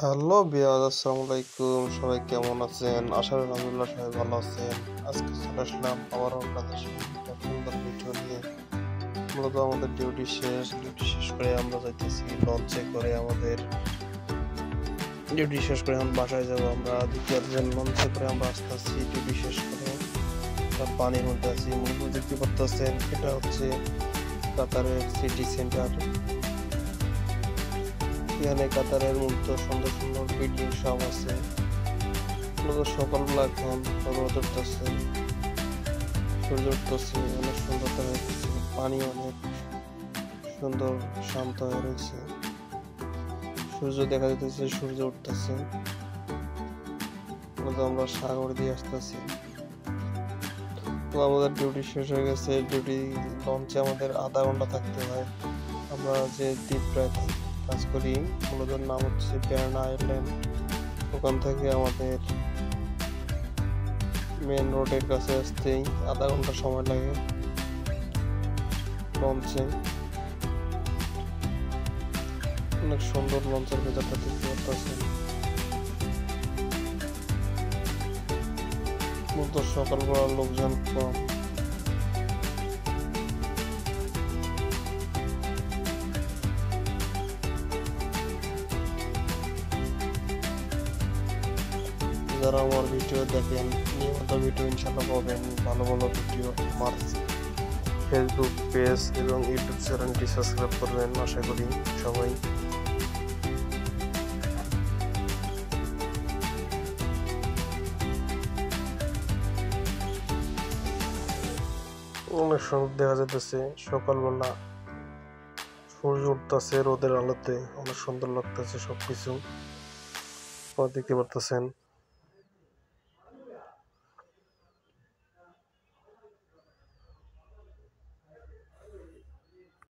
Hello বিয়াজ, আসসালামু আলাইকুম। সবাই কেমন আছেন? আশা করি আলহামদুলিল্লাহ সবাই ভালো আছেন। আজকে চলে আসলাম আবারও আপনাদের সামনে একটা সুন্দর ভিডিও নিয়ে। মূলত আমাদের ডিউটি শেষ করে আমরা যাইতেছি লঞ্চে করে। আমাদের ডিউটি শেষ করে এখন বাসায় যাব। আমরা দ্বিতীয় দিন লঞ্চে করে আমরা আসতেছি ডিউটি শেষ করে। পানির মধ্যে আছি। মূলত দেখতে পারতেছেন এটা হচ্ছে কাতারের সিটি সেন্টার। এখানে কাতারের মধ্যে সুন্দর সুন্দর বিল্ডিং সব আছে। সকালবেলা এখন রোদ উঠতেছে, সূর্য উঠতেছে, অনেক সুন্দর দেখাচ্ছে। পানি অনেক সুন্দর শান্ত হয়ে রয়েছে। সূর্য দেখা যাইতেছে, সূর্য উঠতেছে। আমরা সাগর দিয়ে আসতেছি। তো আমাদের ডিউটি শেষ হয়ে গেছে। ডিউটি লঞ্চে আমাদের আধা ঘন্টা থাকতে হয়। আমরা যে দ্বীপটায় কাজ করি মূলত নাম হচ্ছে বেয়ারনা আইল্যান্ড। ওখান থেকে আমাদের মেন রোডের কাছে আসতেই আধা ঘন্টা সময় লাগে লঞ্চে। অনেক সুন্দর লঞ্চের ভেতরটা দেখতে পাচ্ছেন। মূলত সকালবেলা লোকজন কম। যারা আমার ভিডিও দেখেন, নিয়মিত ভিডিও ইনশাল্লাহ পাবেন। ভালো ভালো ভিডিও আমার ফেসবুক পেজ এবং ইউটিউব চ্যানেলটি সাবস্ক্রাইব করবেন আশা করি সবাই। অনেক সুন্দর দেখা যাইতেছে সকালবেলা, সূর্য উঠতেছে রোদের আলোতে। অনেক সুন্দর লাগতেছে সবকিছু দেখতে পারতেছেন।